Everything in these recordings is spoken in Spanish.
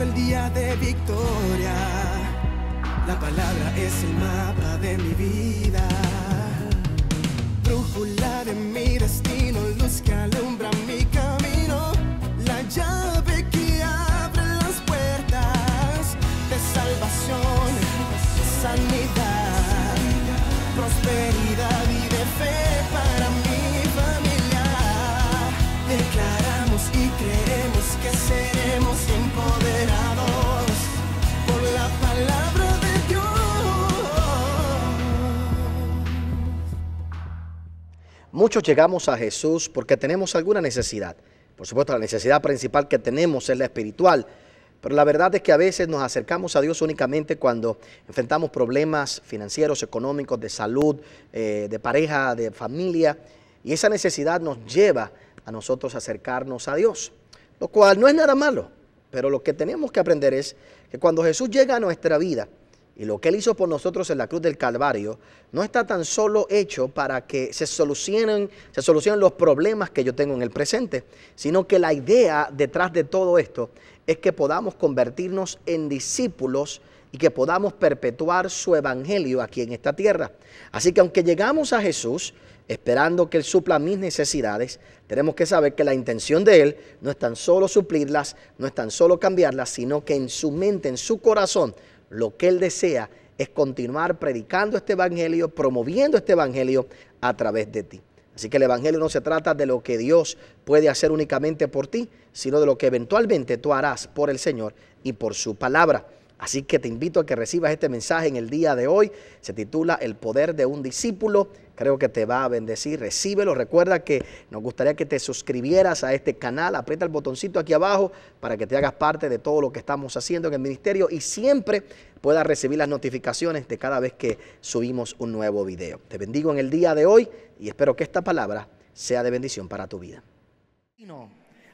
el día de victoria. La palabra es el mapa de mi vida, brújula de mi destino, luz que alumbra mi camino, la llave que abre las puertas de salvación, sanidad, prosperidad y de fe para mi familia. Declaramos y creemos que seremos empoderados por la palabra de Dios. Muchos llegamos a Jesús porque tenemos alguna necesidad. Por supuesto, la necesidad principal que tenemos es la espiritual. Pero la verdad es que a veces nos acercamos a Dios únicamente cuando enfrentamos problemas financieros, económicos, de salud, de pareja, de familia. Y esa necesidad nos lleva a nosotros a acercarnos a Dios, lo cual no es nada malo. Pero lo que tenemos que aprender es que cuando Jesús llega a nuestra vida y lo que Él hizo por nosotros en la cruz del Calvario, no está tan solo hecho para que se solucionen los problemas que yo tengo en el presente, sino que la idea detrás de todo esto es que podamos convertirnos en discípulos y que podamos perpetuar su evangelio aquí en esta tierra. Así que aunque llegamos a Jesús esperando que Él supla mis necesidades, tenemos que saber que la intención de Él no es tan solo suplirlas, no es tan solo cambiarlas, sino que en su mente, en su corazón, lo que Él desea es continuar predicando este evangelio, promoviendo este evangelio a través de ti. Así que el evangelio no se trata de lo que Dios puede hacer únicamente por ti, sino de lo que eventualmente tú harás por el Señor y por su palabra. Así que te invito a que recibas este mensaje en el día de hoy. Se titula El poder de un discípulo. Creo que te va a bendecir. Recíbelo. Recuerda que nos gustaría que te suscribieras a este canal. Aprieta el botoncito aquí abajo para que te hagas parte de todo lo que estamos haciendo en el ministerio y siempre puedas recibir las notificaciones de cada vez que subimos un nuevo video. Te bendigo en el día de hoy y espero que esta palabra sea de bendición para tu vida.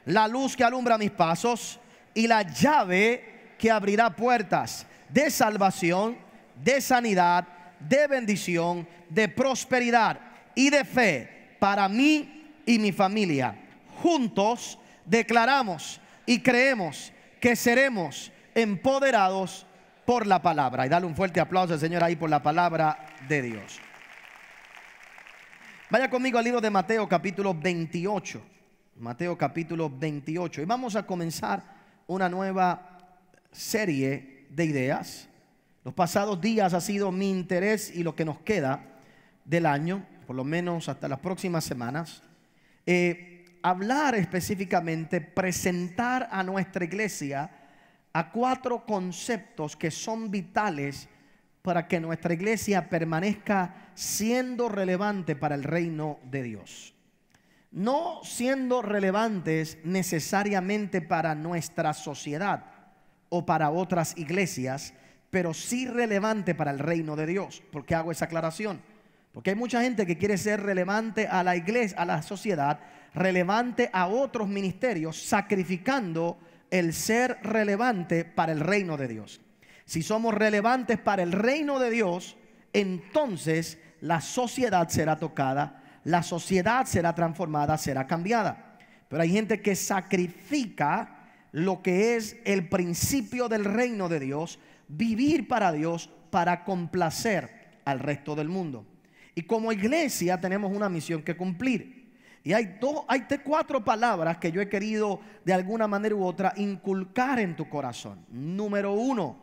La luz que alumbra mis pasos y la llave que abrirá puertas de salvación, de sanidad, de bendición, de prosperidad y de fe para mí y mi familia. Juntos declaramos y creemos que seremos empoderados por la palabra. Y dale un fuerte aplauso al Señor ahí por la palabra de Dios. Vaya conmigo al libro de Mateo capítulo 28. Mateo capítulo 28. Y vamos a comenzar una nueva serie de ideas. Los pasados días ha sido mi interés y lo que nos queda del año, por lo menos hasta las próximas semanas, hablar específicamente, presentar a nuestra iglesia a 4 conceptos que son vitales para que nuestra iglesia permanezca siendo relevante para el reino de Dios. No siendo relevantes necesariamente para nuestra sociedad o para otras iglesias, pero sí relevante para el reino de Dios. ¿Por qué hago esa aclaración? Porque hay mucha gente que quiere ser relevante a la iglesia, a la sociedad, relevante a otros ministerios, sacrificando el ser relevante para el reino de Dios. Si somos relevantes para el reino de Dios, entonces la sociedad será tocada, la sociedad será transformada, será cambiada. Pero hay gente que sacrifica lo que es el principio del reino de Dios, vivir para Dios, para complacer al resto del mundo. Y como iglesia tenemos una misión que cumplir. Y hay 4 palabras que yo he querido de alguna manera u otra inculcar en tu corazón. Número 1,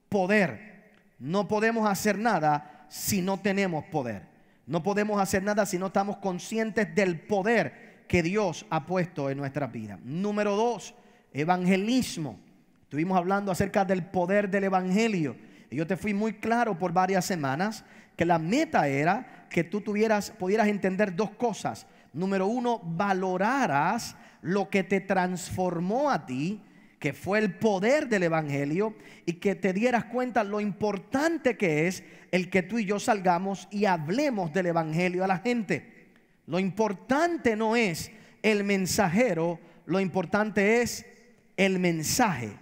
poder. No podemos hacer nada si no tenemos poder. No podemos hacer nada si no estamos conscientes del poder que Dios ha puesto en nuestra vida. Número 2, evangelismo. Estuvimos hablando acerca del poder del evangelio y yo te fui muy claro por varias semanas que la meta era que tú pudieras entender 2 cosas. Número 1, valoraras lo que te transformó a ti, que fue el poder del evangelio, y que te dieras cuenta lo importante que es el que tú y yo salgamos y hablemos del evangelio a la gente. Lo importante no es el mensajero, lo importante es el mensaje.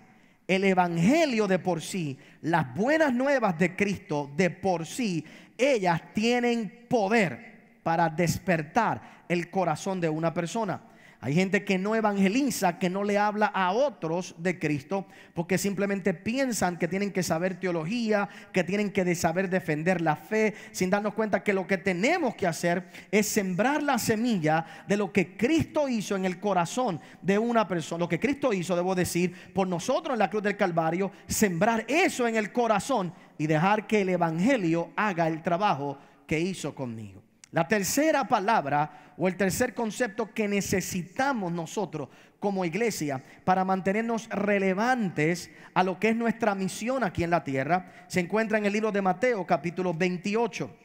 El evangelio de por sí, las buenas nuevas de Cristo de por sí, ellas tienen poder para despertar el corazón de una persona. Hay gente que no evangeliza, que no le habla a otros de Cristo, porque simplemente piensan que tienen que saber teología, que tienen que saber defender la fe, sin darnos cuenta que lo que tenemos que hacer es sembrar la semilla de lo que Cristo hizo en el corazón de una persona. Lo que Cristo hizo, debo decir, por nosotros en la cruz del Calvario, sembrar eso en el corazón y dejar que el evangelio haga el trabajo que hizo conmigo. La tercera palabra o el tercer concepto que necesitamos nosotros como iglesia para mantenernos relevantes a lo que es nuestra misión aquí en la tierra se encuentra en el libro de Mateo capítulo 28.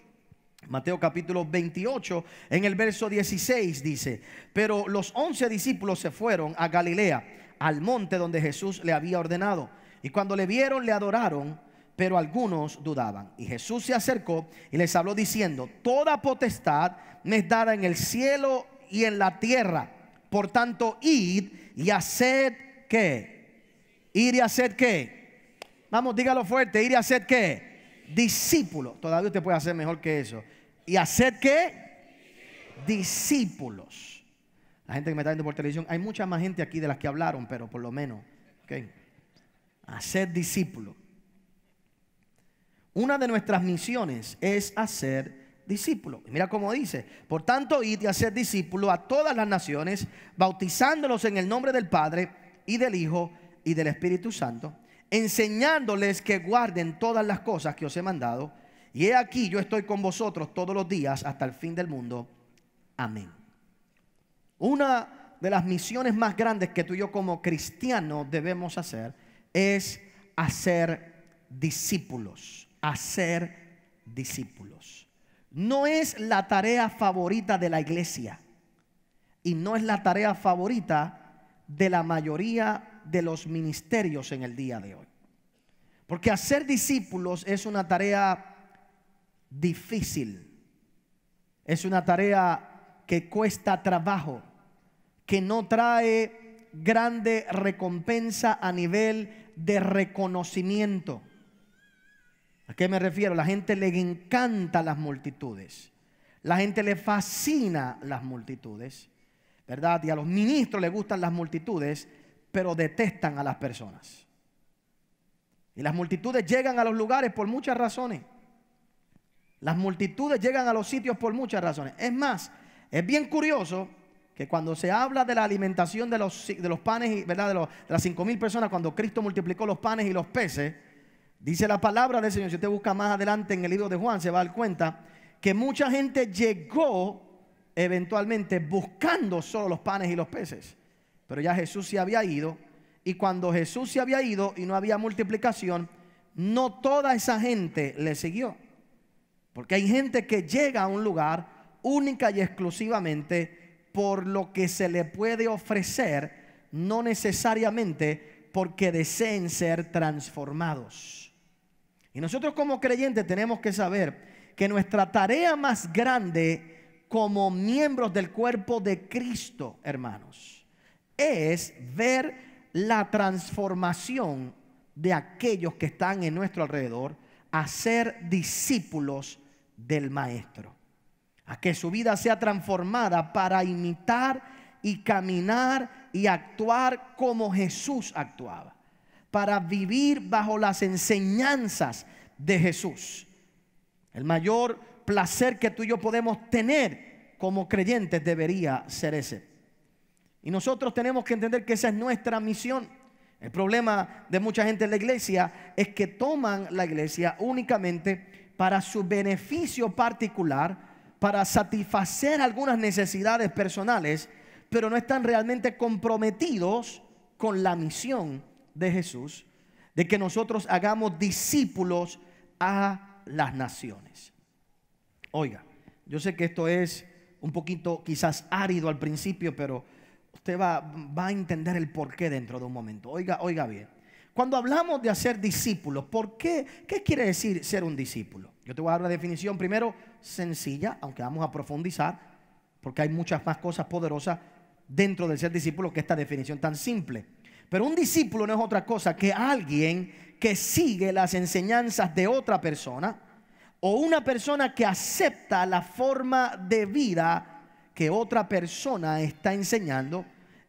Mateo capítulo 28 en el verso 16 dice: pero los 11 discípulos se fueron a Galilea, al monte donde Jesús le había ordenado, y cuando le vieron le adoraron, pero algunos dudaban. Y Jesús se acercó y les habló diciendo: toda potestad me es dada en el cielo y en la tierra. Por tanto, id y haced ¿qué? Ir y haced ¿qué? Vamos, dígalo fuerte. Ir y haced ¿qué? Discípulos. Todavía usted puede hacer mejor que eso. ¿Y haced qué? Discípulos. La gente que me está viendo por televisión, hay mucha más gente aquí de las que hablaron, pero por lo menos, ¿okay? Haced discípulos. Una de nuestras misiones es hacer discípulos. Mira cómo dice: por tanto, id y haced discípulos a todas las naciones, bautizándolos en el nombre del Padre y del Hijo y del Espíritu Santo, enseñándoles que guarden todas las cosas que os he mandado. Y he aquí, yo estoy con vosotros todos los días hasta el fin del mundo. Amén. Una de las misiones más grandes que tú y yo como cristianos debemos hacer es hacer discípulos. Hacer discípulos. No es la tarea favorita de la iglesia y no es la tarea favorita de la mayoría de los ministerios en el día de hoy. Porque hacer discípulos es una tarea difícil. Es una tarea que cuesta trabajo, que no trae grande recompensa a nivel de reconocimiento. ¿A qué me refiero? La gente le encanta las multitudes. La gente le fascina las multitudes, ¿verdad? Y a los ministros les gustan las multitudes, pero detestan a las personas. Y las multitudes llegan a los lugares por muchas razones. Las multitudes llegan a los sitios por muchas razones. Es más, es bien curioso que cuando se habla de la alimentación de los panes, ¿verdad? De las 5,000 personas, cuando Cristo multiplicó los panes y los peces, dice la palabra del Señor, si usted busca más adelante en el libro de Juan, se va a dar cuenta que mucha gente llegó eventualmente buscando solo los panes y los peces. Pero ya Jesús se había ido, y cuando Jesús se había ido y no había multiplicación, no toda esa gente le siguió. Porque hay gente que llega a un lugar única y exclusivamente por lo que se le puede ofrecer, no necesariamente porque deseen ser transformados. Y nosotros como creyentes tenemos que saber que nuestra tarea más grande como miembros del cuerpo de Cristo, hermanos, es ver la transformación de aquellos que están en nuestro alrededor a ser discípulos del Maestro, a que su vida sea transformada para imitar y caminar y actuar como Jesús actuaba, para vivir bajo las enseñanzas de Jesús. El mayor placer que tú y yo podemos tener como creyentes debería ser ese. Y nosotros tenemos que entender que esa es nuestra misión. El problema de mucha gente en la iglesia es que toman la iglesia únicamente para su beneficio particular, para satisfacer algunas necesidades personales, pero no están realmente comprometidos con la misión de Jesús, de que nosotros hagamos discípulos a las naciones. Oiga, yo sé que esto es un poquito quizás árido al principio, pero usted va a entender el porqué dentro de un momento. Oiga bien. Cuando hablamos de hacer discípulos, ¿por qué? ¿Qué quiere decir ser un discípulo? Yo te voy a dar una definición primero sencilla, aunque vamos a profundizar, porque hay muchas más cosas poderosas dentro del ser discípulo que esta definición tan simple. Pero un discípulo no es otra cosa que alguien que sigue las enseñanzas de otra persona, o una persona que acepta la forma de vida que otra persona está enseñando.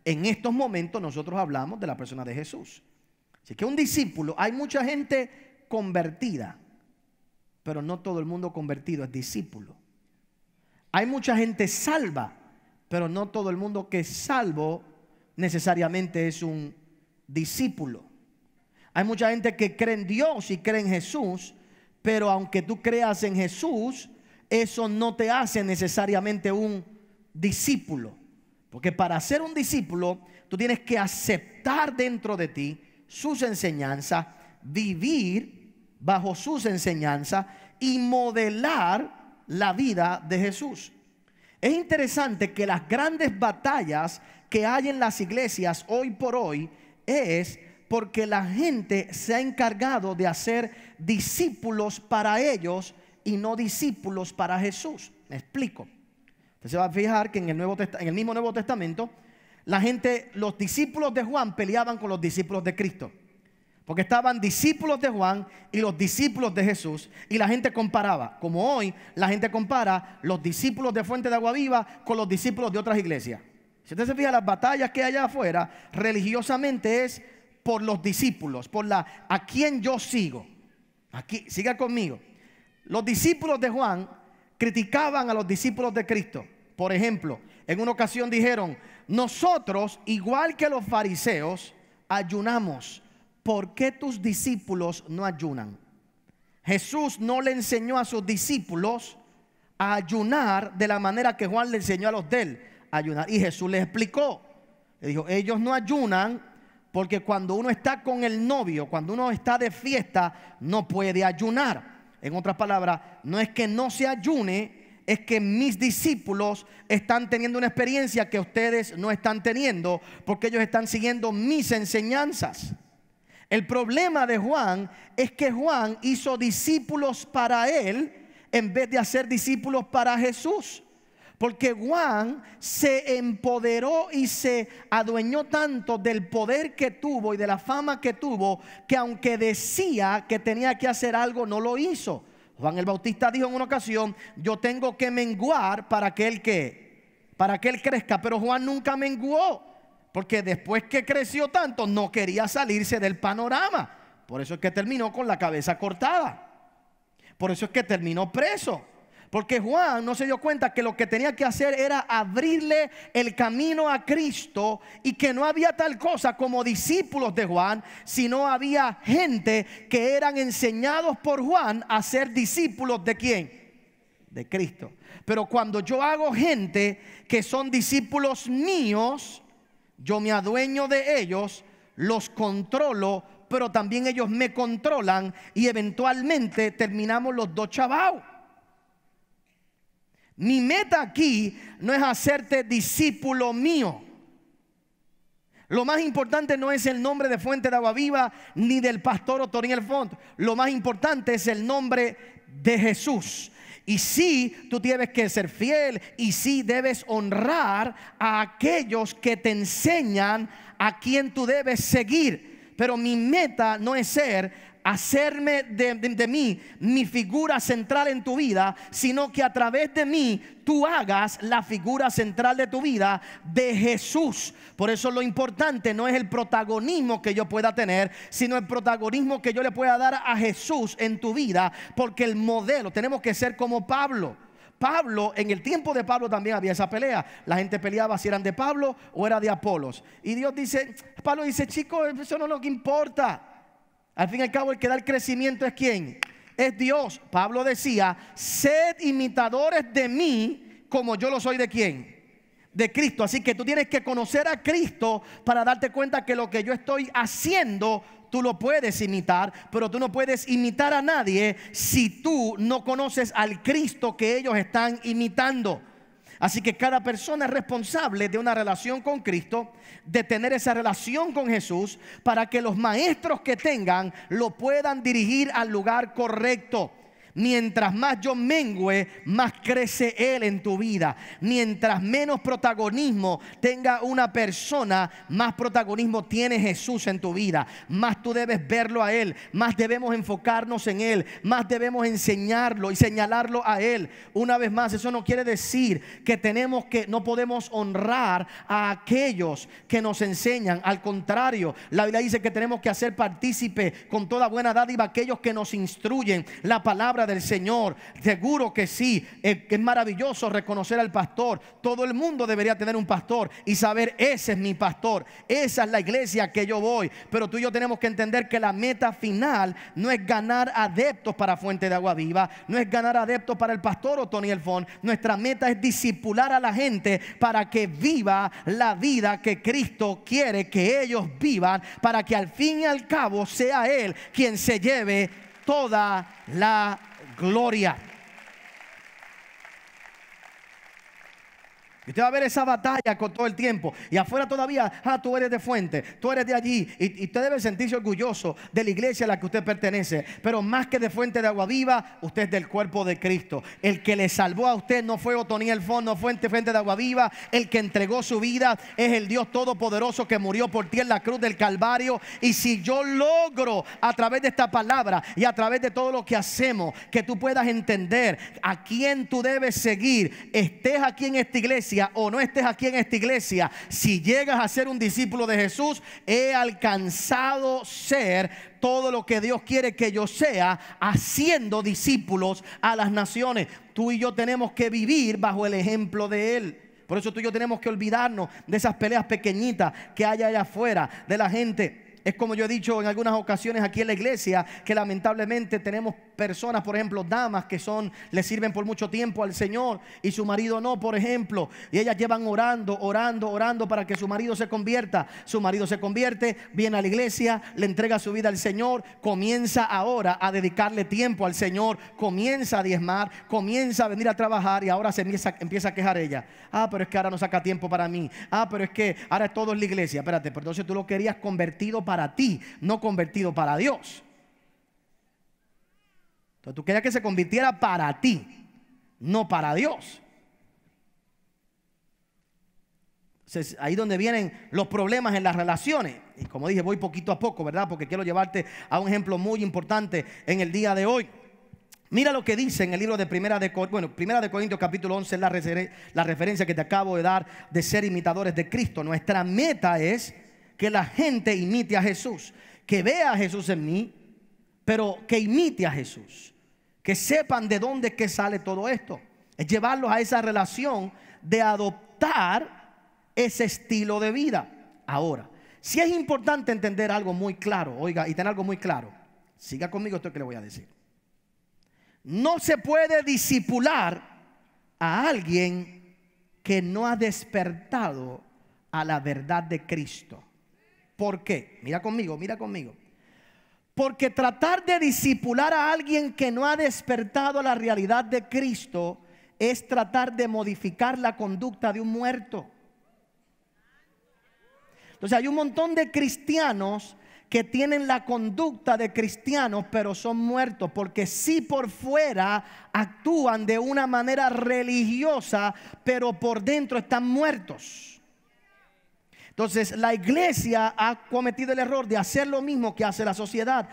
En estos momentos nosotros hablamos de la persona de Jesús. Así que un discípulo, hay mucha gente convertida, pero no todo el mundo convertido es discípulo. Hay mucha gente salva, pero no todo el mundo que es salvo necesariamente es un discípulo. Hay mucha gente que cree en Dios y cree en Jesús, pero aunque tú creas en Jesús, eso no te hace necesariamente un discípulo. Porque para ser un discípulo, tú tienes que aceptar dentro de ti sus enseñanzas, vivir bajo sus enseñanzas y modelar la vida de Jesús. Es interesante que las grandes batallas que hay en las iglesias hoy por hoy es porque la gente se ha encargado de hacer discípulos para ellos y no discípulos para Jesús. Me explico. Usted se va a fijar que en el mismo Nuevo Testamento, la gente, los discípulos de Juan peleaban con los discípulos de Cristo. Porque estaban discípulos de Juan y los discípulos de Jesús. Y la gente comparaba, como hoy la gente compara los discípulos de Fuente de Agua Viva con los discípulos de otras iglesias. Si usted se fija, las batallas que hay allá afuera religiosamente es por los discípulos, por a quien yo sigo. Aquí, siga conmigo. Los discípulos de Juan criticaban a los discípulos de Cristo. Por ejemplo, en una ocasión dijeron: nosotros, igual que los fariseos, ayunamos. ¿Por qué tus discípulos no ayunan? Jesús no le enseñó a sus discípulos a ayunar de la manera que Juan le enseñó a los de él a ayunar. Y Jesús les explicó. Le dijo: ellos no ayunan porque cuando uno está con el novio, cuando uno está de fiesta, no puede ayunar. En otras palabras, no es que no se ayune, es que mis discípulos están teniendo una experiencia que ustedes no están teniendo, porque ellos están siguiendo mis enseñanzas. El problema de Juan es que Juan hizo discípulos para él en vez de hacer discípulos para Jesús. Porque Juan se empoderó y se adueñó tanto del poder que tuvo y de la fama que tuvo, que aunque decía que tenía que hacer algo, no lo hizo. Juan el Bautista dijo en una ocasión: yo tengo que menguar para que él crezca. Pero Juan nunca menguó, porque después que creció tanto no quería salirse del panorama. Por eso es que terminó con la cabeza cortada. Por eso es que terminó preso. Porque Juan no se dio cuenta que lo que tenía que hacer era abrirle el camino a Cristo, y que no había tal cosa como discípulos de Juan, sino había gente que eran enseñados por Juan a ser discípulos ¿de quién? De Cristo. Pero cuando yo hago gente que son discípulos míos, yo me adueño de ellos, los controlo, pero también ellos me controlan, y eventualmente terminamos los dos chavaos. Mi meta aquí no es hacerte discípulo mío. Lo más importante no es el nombre de Fuente de Agua Viva ni del pastor Otoniel Font. Lo más importante es el nombre de Jesús. Y sí, tú tienes que ser fiel, y sí debes honrar a aquellos que te enseñan a quien tú debes seguir. Pero mi meta no es hacerme de mí mi figura central en tu vida, sino que a través de mí tú hagas la figura central de tu vida de Jesús. Por eso lo importante no es el protagonismo que yo pueda tener, sino el protagonismo que yo le pueda dar a Jesús en tu vida. Porque el modelo, tenemos que ser como Pablo. En el tiempo de Pablo también había esa pelea. La gente peleaba si eran de Pablo o era de Apolos. Y Pablo dice: chicos, eso no es lo que importa. Al fin y al cabo, el que da el crecimiento es ¿quién? Es Dios. Pablo decía: sed imitadores de mí como yo lo soy ¿de quién? De Cristo. Así que tú tienes que conocer a Cristo para darte cuenta que lo que yo estoy haciendo tú lo puedes imitar, pero tú no puedes imitar a nadie si tú no conoces al Cristo que ellos están imitando. Así que cada persona es responsable de una relación con Cristo, de tener esa relación con Jesús, para que los maestros que tengan lo puedan dirigir al lugar correcto. Mientras más yo mengüe, más crece Él en tu vida. Mientras menos protagonismo tenga una persona, más protagonismo tiene Jesús en tu vida. Más tú debes verlo a Él, más debemos enfocarnos en Él, más debemos enseñarlo y señalarlo a Él. Una vez más, eso no quiere decir que no podemos honrar a aquellos que nos enseñan. Al contrario, la Biblia dice que tenemos que hacer partícipe con toda buena dádiva a aquellos que nos instruyen la palabra del Señor. Seguro que sí, es maravilloso reconocer al pastor. Todo el mundo debería tener un pastor y saber: ese es mi pastor, esa es la iglesia que yo voy. Pero tú y yo tenemos que entender que la meta final no es ganar adeptos para Fuente de Agua Viva, no es ganar adeptos para el pastor Otoniel Font. Nuestra meta es discipular a la gente para que viva la vida que Cristo quiere que ellos vivan, para que al fin y al cabo sea Él quien se lleve toda la gloria. Y usted va a ver esa batalla con todo el tiempo. Y afuera todavía, tú eres de Fuente, tú eres de allí. Y usted debe sentirse orgulloso de la iglesia a la que usted pertenece. Pero más que de Fuente de Agua Viva, usted es del cuerpo de Cristo. El que le salvó a usted no fue Otoniel Font, no fue Fuente de Agua Viva. El que entregó su vida es el Dios Todopoderoso que murió por ti en la cruz del Calvario. Y si yo logro a través de esta palabra y a través de todo lo que hacemos, que tú puedas entender a quién tú debes seguir, estés aquí en esta iglesia o no estés aquí en esta iglesia, si llegas a ser un discípulo de Jesús, he alcanzado ser todo lo que Dios quiere que yo sea, haciendo discípulos a las naciones. Tú y yo tenemos que vivir bajo el ejemplo de Él. Por eso tú y yo tenemos que olvidarnos de esas peleas pequeñitas que hay allá afuera, de la gente. Es como yo he dicho en algunas ocasiones aquí en la iglesia, que lamentablemente tenemos personas, por ejemplo, damas que le sirven por mucho tiempo al Señor y su marido no, por ejemplo. Y ellas llevan orando para que su marido se convierta. Su marido se convierte, viene a la iglesia, le entrega su vida al Señor, comienza ahora a dedicarle tiempo al Señor, comienza a diezmar, comienza a venir a trabajar, y ahora se empieza a quejar ella. Pero es que ahora no saca tiempo para mí. Pero es que ahora es todo en la iglesia. Espérate, pero entonces tú lo querías convertido para ti, no convertido para Dios. Entonces tú querías que se convirtiera para ti, no para Dios. Entonces, ahí donde vienen los problemas en las relaciones. Y como dije, voy poquito a poco, ¿verdad? Porque quiero llevarte a un ejemplo muy importante en el día de hoy. Mira lo que dice en el libro de Primera de Corintios capítulo 11, la referencia que te acabo de dar de ser imitadores de Cristo. Nuestra meta es que la gente imite a Jesús, que vea a Jesús en mí, pero que imite a Jesús, que sepan de dónde es que sale todo esto. Es llevarlos a esa relación de adoptar ese estilo de vida. Ahora, si es importante entender algo muy claro, oiga, y tener algo muy claro, siga conmigo esto que le voy a decir. No se puede discipular a alguien que no ha despertado a la verdad de Cristo. ¿Por qué? Mira conmigo. Porque tratar de discipular a alguien que no ha despertado a la realidad de Cristo es tratar de modificar la conducta de un muerto. Entonces hay un montón de cristianos que tienen la conducta de cristianos, pero son muertos, porque sí por fuera actúan de una manera religiosa, pero por dentro están muertos. Entonces la iglesia ha cometido el error de hacer lo mismo que hace la sociedad.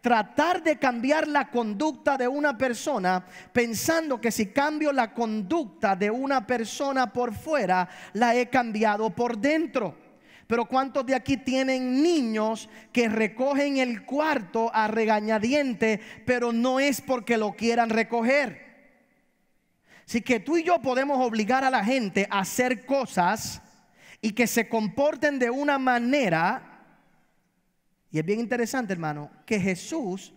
Tratar de cambiar la conducta de una persona pensando que si cambio la conducta de una persona por fuera, la he cambiado por dentro. Pero ¿cuántos de aquí tienen niños que recogen el cuarto a regañadiente, pero no es porque lo quieran recoger? Así que tú y yo podemos obligar a la gente a hacer cosas y que se comporten de una manera. Y es bien interesante, hermano, que Jesús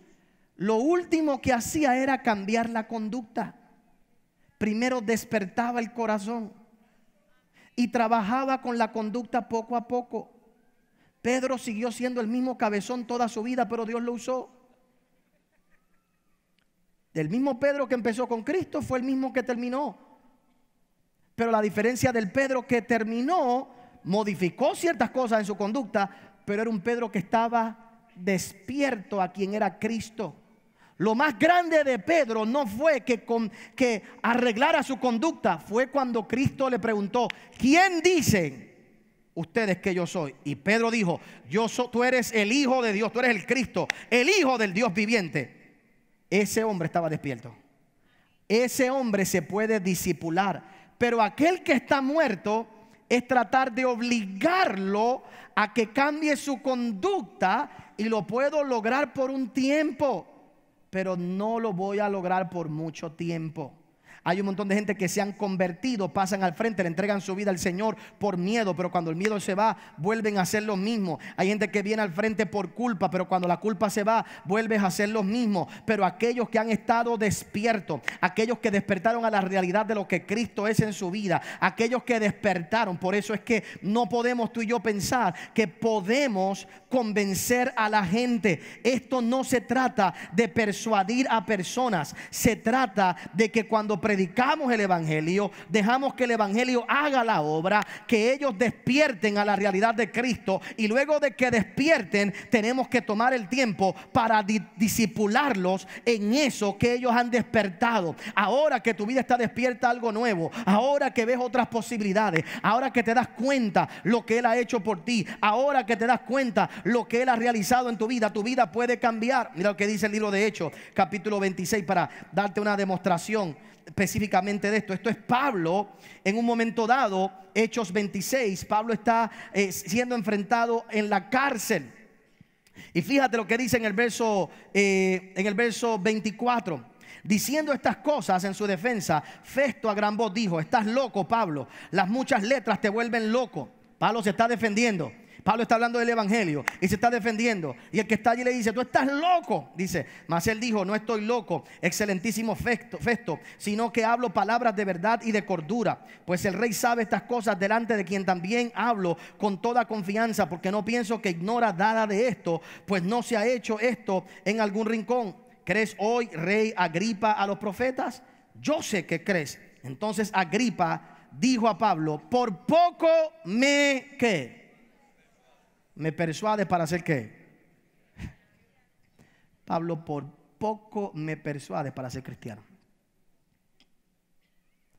lo último que hacía era cambiar la conducta. Primero despertaba el corazón y trabajaba con la conducta poco a poco. Pedro siguió siendo el mismo cabezón toda su vida, pero Dios lo usó. El mismo Pedro que empezó con Cristo fue el mismo que terminó. Pero la diferencia del Pedro que terminó, modificó ciertas cosas en su conducta, pero era un Pedro que estaba despierto a quien era Cristo. Lo más grande de Pedro no fue que arreglara su conducta. Fue cuando Cristo le preguntó: ¿quién dicen ustedes que yo soy? Y Pedro dijo: tú eres el Hijo de Dios, tú eres el Cristo, el Hijo del Dios viviente. Ese hombre estaba despierto. Ese hombre se puede discipular. Pero aquel que está muerto es tratar de obligarlo a que cambie su conducta, y lo puedo lograr por un tiempo, pero no lo voy a lograr por mucho tiempo. Hay un montón de gente que se han convertido, pasan al frente, le entregan su vida al Señor por miedo, pero cuando el miedo se va, vuelven a hacer lo mismo. Hay gente que viene al frente por culpa, pero cuando la culpa se va, vuelves a hacer lo mismo. Pero aquellos que han estado despiertos, aquellos que despertaron a la realidad de lo que Cristo es en su vida, aquellos que despertaron, por eso es que no podemos tú y yo pensar que podemos convencer a la gente. Esto no se trata de persuadir a personas, se trata de que cuando predicamos el evangelio, dejamos que el evangelio haga la obra, que ellos despierten a la realidad de Cristo, y luego de que despierten tenemos que tomar el tiempo para discipularlos en eso que ellos han despertado. Ahora que tu vida está despierta a algo nuevo, ahora que ves otras posibilidades, ahora que te das cuenta lo que Él ha hecho por ti, ahora que te das cuenta lo que Él ha realizado en tu vida puede cambiar. Mira lo que dice el libro de Hechos capítulo 26 para darte una demostración específicamente de esto. Esto es Pablo en un momento dado. Hechos 26, Pablo está siendo enfrentado en la cárcel, y fíjate lo que dice en el verso 24. Diciendo estas cosas en su defensa, Festo a gran voz dijo: estás loco, Pablo, las muchas letras te vuelven loco. Pablo se está defendiendo. Pablo está hablando del evangelio y se está defendiendo, y el que está allí le dice: tú estás loco. Dice: mas él dijo: no estoy loco, excelentísimo Festo, sino que hablo palabras de verdad y de cordura, pues el rey sabe estas cosas, delante de quien también hablo con toda confianza, porque no pienso que ignora nada de esto, pues no se ha hecho esto en algún rincón. ¿Crees hoy, rey Agripa, a los profetas? Yo sé que crees. Entonces Agripa dijo a Pablo: por poco ¿qué? Me persuade para hacer ¿qué? Pablo, por poco me persuade para ser cristiano.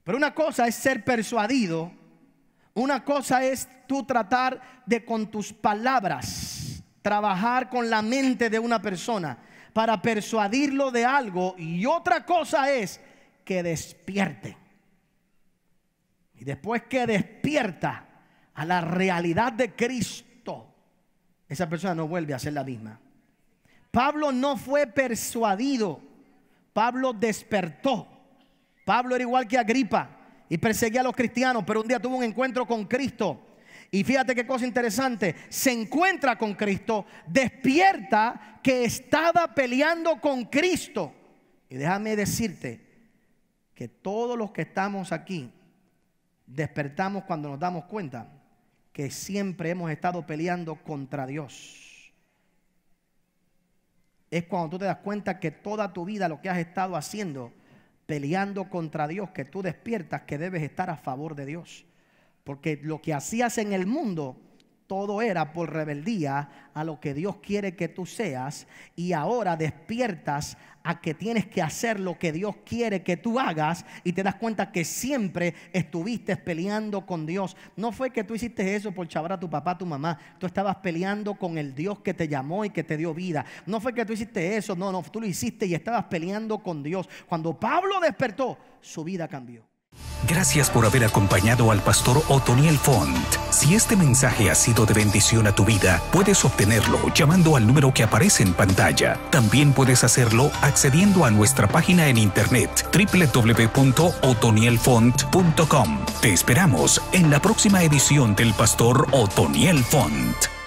Pero una cosa es ser persuadido, una cosa es tú tratar de con tus palabras trabajar con la mente de una persona para persuadirlo de algo, y otra cosa es que despierte. Y después que despierta a la realidad de Cristo, esa persona no vuelve a ser la misma. Pablo no fue persuadido, Pablo despertó. Pablo era igual que Agripa y perseguía a los cristianos, pero un día tuvo un encuentro con Cristo. Y fíjate qué cosa interesante: se encuentra con Cristo, despierta que estaba peleando con Cristo. Y déjame decirte que todos los que estamos aquí despertamos cuando nos damos cuenta que siempre hemos estado peleando contra Dios. Es cuando tú te das cuenta que toda tu vida lo que has estado haciendo, peleando contra Dios, que tú despiertas que debes estar a favor de Dios. Porque lo que hacías en el mundo, todo era por rebeldía a lo que Dios quiere que tú seas, y ahora despiertas a que tienes que hacer lo que Dios quiere que tú hagas, y te das cuenta que siempre estuviste peleando con Dios. No fue que tú hiciste eso por chavar a tu papá, a tu mamá. Tú estabas peleando con el Dios que te llamó y que te dio vida. No fue que tú hiciste eso, no, tú lo hiciste y estabas peleando con Dios. Cuando Pablo despertó, su vida cambió. Gracias por haber acompañado al pastor Otoniel Font. Si este mensaje ha sido de bendición a tu vida, puedes obtenerlo llamando al número que aparece en pantalla. También puedes hacerlo accediendo a nuestra página en internet www.otonielfont.com. Te esperamos en la próxima edición del pastor Otoniel Font.